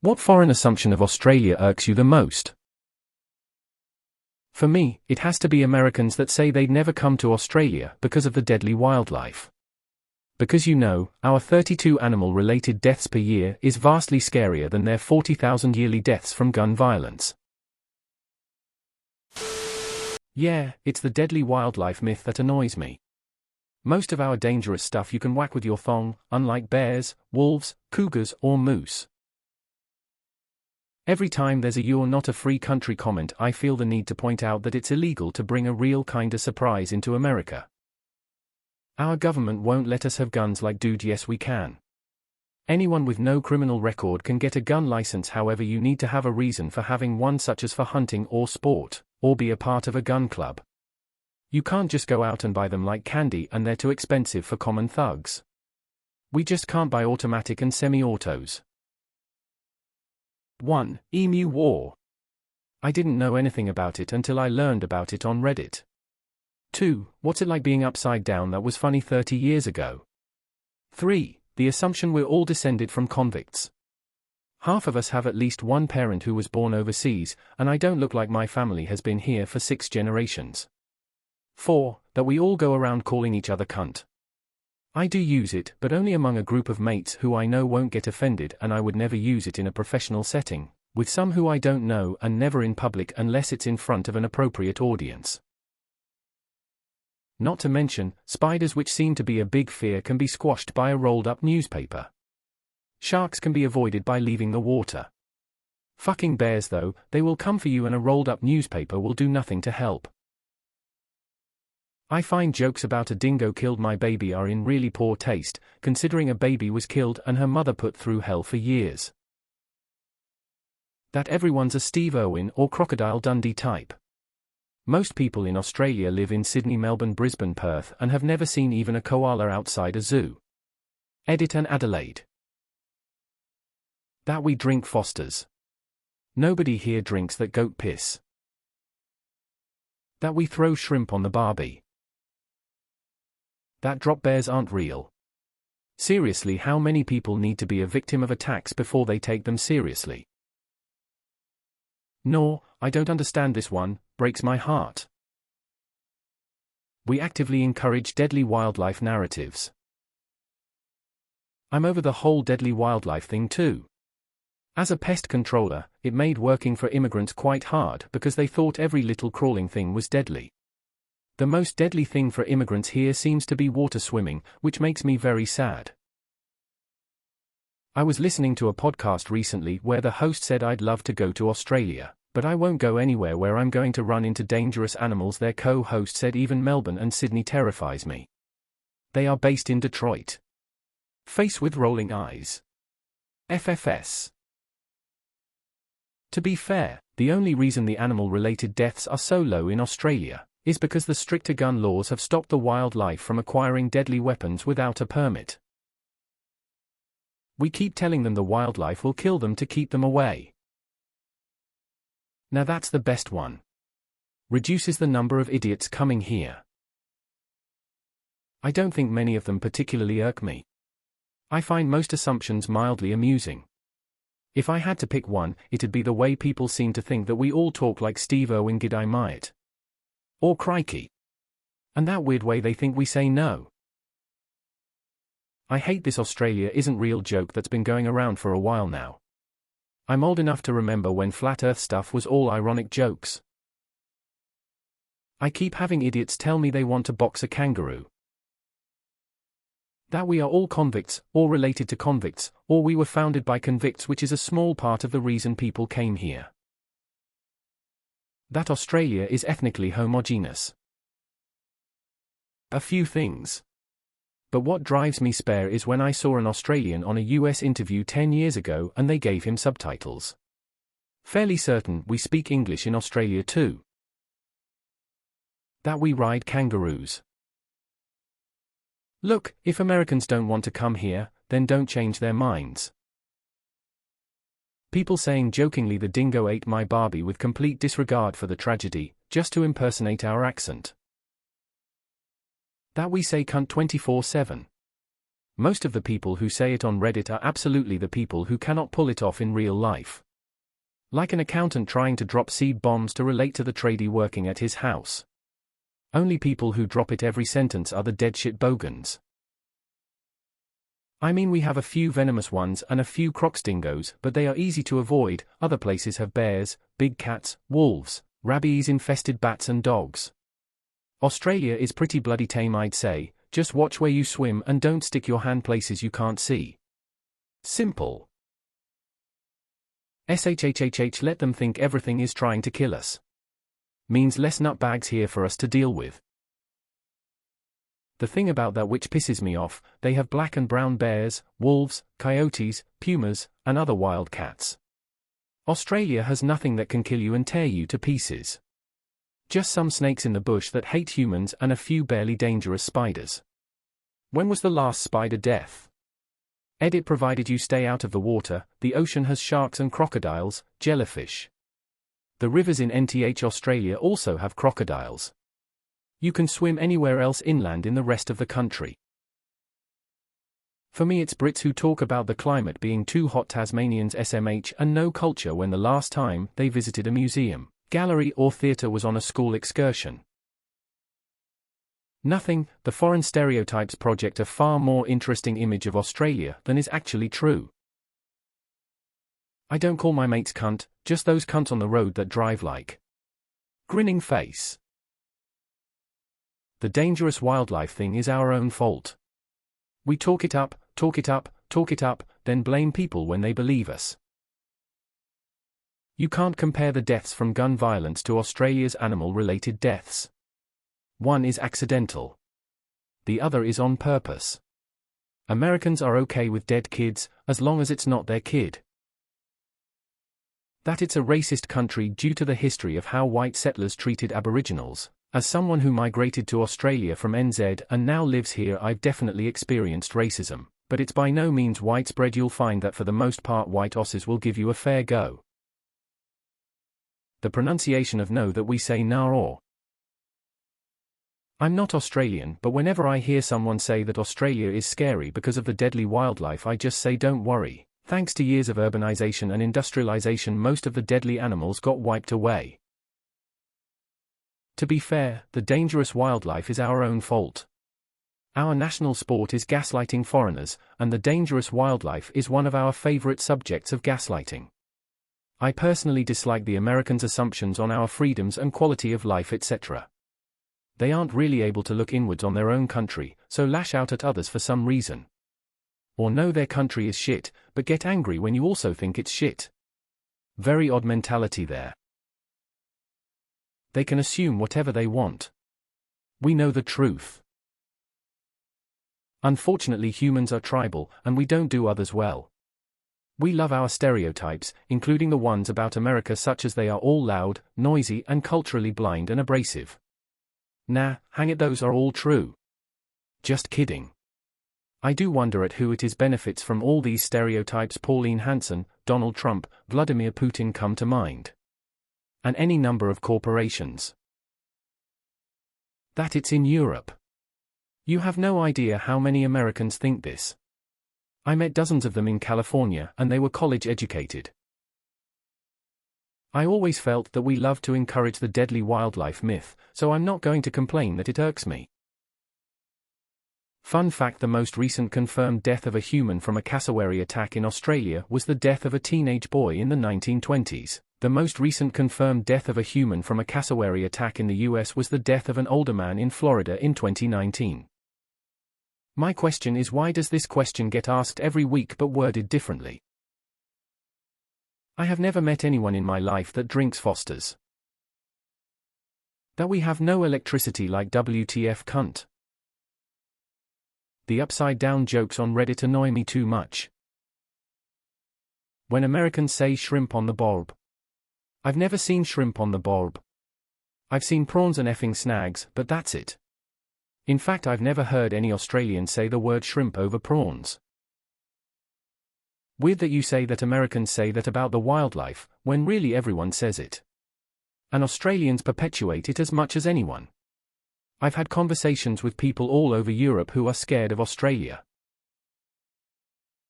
What foreign assumption of Australia irks you the most? For me, it has to be Americans that say they'd never come to Australia because of the deadly wildlife. Because our 32 animal-related deaths per year is vastly scarier than their 40,000 yearly deaths from gun violence. Yeah, it's the deadly wildlife myth that annoys me. Most of our dangerous stuff you can whack with your thong, unlike bears, wolves, cougars, or moose. Every time there's a "you're not a free country" comment, I feel the need to point out that it's illegal to bring a real kinda surprise into America. Our government won't let us have guns like dude. Yes we can. Anyone with no criminal record can get a gun license, however you need to have a reason for having one, such as for hunting or sport, or be a part of a gun club. You can't just go out and buy them like candy, and they're too expensive for common thugs. We just can't buy automatic and semi-autos. 1. Emu War. I didn't know anything about it until I learned about it on Reddit. 2. What's it like being upside down? That was funny 30 years ago. 3. The assumption we're all descended from convicts. Half of us have at least one parent who was born overseas, and I don't look like my family has been here for 6 generations. 4. That we all go around calling each other cunt. I do use it, but only among a group of mates who I know won't get offended, and I would never use it in a professional setting, with some who I don't know, and never in public unless it's in front of an appropriate audience. Not to mention, spiders, which seem to be a big fear, can be squashed by a rolled-up newspaper. Sharks can be avoided by leaving the water. Fucking bears though, they will come for you, and a rolled-up newspaper will do nothing to help. I find jokes about a dingo killed my baby are in really poor taste, considering a baby was killed and her mother put through hell for years. That everyone's a Steve Irwin or Crocodile Dundee type. Most people in Australia live in Sydney, Melbourne, Brisbane, Perth, and have never seen even a koala outside a zoo. Edit and Adelaide. That we drink Fosters. Nobody here drinks that goat piss. That we throw shrimp on the barbie. That drop bears aren't real. Seriously, how many people need to be a victim of attacks before they take them seriously? No, I don't understand this one, breaks my heart. We actively encourage deadly wildlife narratives. I'm over the whole deadly wildlife thing too. As a pest controller, it made working for immigrants quite hard because they thought every little crawling thing was deadly. The most deadly thing for immigrants here seems to be water swimming, which makes me very sad. I was listening to a podcast recently where the host said, "I'd love to go to Australia, but I won't go anywhere where I'm going to run into dangerous animals." Their co-host said, "Even Melbourne and Sydney terrifies me. They are based in Detroit." Face with rolling eyes. FFS. To be fair, the only reason the animal-related deaths are so low in Australia is because the stricter gun laws have stopped the wildlife from acquiring deadly weapons without a permit. We keep telling them the wildlife will kill them to keep them away. Now that's the best one. Reduces the number of idiots coming here. I don't think many of them particularly irk me. I find most assumptions mildly amusing. If I had to pick one, it'd be the way people seem to think that we all talk like Steve Irwin. G'day mate. Or crikey. And that weird way they think we say no. I hate this Australia isn't real joke that's been going around for a while now. I'm old enough to remember when flat earth stuff was all ironic jokes. I keep having idiots tell me they want to box a kangaroo. That we are all convicts, or related to convicts, or we were founded by convicts, which is a small part of the reason people came here. That Australia is ethnically homogeneous. A few things. But what drives me spare is when I saw an Australian on a US interview 10 years ago and they gave him subtitles. Fairly certain we speak English in Australia too. That we ride kangaroos. Look, if Americans don't want to come here, then don't change their minds. People saying jokingly the dingo ate my Barbie with complete disregard for the tragedy, just to impersonate our accent. That we say cunt 24/7. Most of the people who say it on Reddit are absolutely the people who cannot pull it off in real life. Like an accountant trying to drop seed bombs to relate to the tradie working at his house. Only people who drop it every sentence are the dead shit bogans. I mean, we have a few venomous ones and a few crocodingos, but they are easy to avoid. Other places have bears, big cats, wolves, rabies-infested bats and dogs. Australia is pretty bloody tame, I'd say. Just watch where you swim and don't stick your hand places you can't see. Simple. SHHHH, let them think everything is trying to kill us. Means less nutbags here for us to deal with. The thing about that which pisses me off, they have black and brown bears, wolves, coyotes, pumas, and other wild cats. Australia has nothing that can kill you and tear you to pieces. Just some snakes in the bush that hate humans and a few barely dangerous spiders. When was the last spider death? Edit provided you stay out of the water. The ocean has sharks and crocodiles, jellyfish. The rivers in NTH Australia also have crocodiles. You can swim anywhere else inland in the rest of the country. For me, it's Brits who talk about the climate being too hot, Tasmanians SMH, and no culture when the last time they visited a museum, gallery or theatre was on a school excursion. Nothing. The foreign stereotypes project a far more interesting image of Australia than is actually true. I don't call my mates cunt, just those cunts on the road that drive like grinning face. The dangerous wildlife thing is our own fault. We talk it up, then blame people when they believe us. You can't compare the deaths from gun violence to Australia's animal-related deaths. One is accidental. The other is on purpose. Americans are okay with dead kids, as long as it's not their kid. That it's a racist country due to the history of how white settlers treated Aboriginals. As someone who migrated to Australia from NZ and now lives here, I've definitely experienced racism, but it's by no means widespread. You'll find that for the most part white Aussies will give you a fair go. The pronunciation of no that we say na or. I'm not Australian, but whenever I hear someone say that Australia is scary because of the deadly wildlife, I just say don't worry. Thanks to years of urbanization and industrialization, most of the deadly animals got wiped away. To be fair, the dangerous wildlife is our own fault. Our national sport is gaslighting foreigners, and the dangerous wildlife is one of our favorite subjects of gaslighting. I personally dislike the Americans' assumptions on our freedoms and quality of life, etc. They aren't really able to look inwards on their own country, so lash out at others for some reason. Or know their country is shit, but get angry when you also think it's shit. Very odd mentality there. They can assume whatever they want. We know the truth. Unfortunately, humans are tribal, and we don't do others well. We love our stereotypes, including the ones about America, such as they are all loud, noisy, and culturally blind and abrasive. Nah, hang it, those are all true. Just kidding. I do wonder at who it is benefits from all these stereotypes. Pauline Hanson, Donald Trump, Vladimir Putin come to mind. And any number of corporations. That it's in Europe. You have no idea how many Americans think this. I met dozens of them in California, and they were college educated. I always felt that we love to encourage the deadly wildlife myth, so I'm not going to complain that it irks me. Fun fact: the most recent confirmed death of a human from a cassowary attack in Australia was the death of a teenage boy in the 1920s. The most recent confirmed death of a human from a cassowary attack in the US was the death of an older man in Florida in 2019. My question is, why does this question get asked every week but worded differently? I have never met anyone in my life that drinks Foster's. That we have no electricity, like WTF cunt. The upside down jokes on Reddit annoy me too much. When Americans say shrimp on the bob. I've never seen shrimp on the bob. I've seen prawns and effing snags, but that's it. In fact, I've never heard any Australian say the word shrimp over prawns. Weird that you say that Americans say that about the wildlife, when really everyone says it. And Australians perpetuate it as much as anyone. I've had conversations with people all over Europe who are scared of Australia.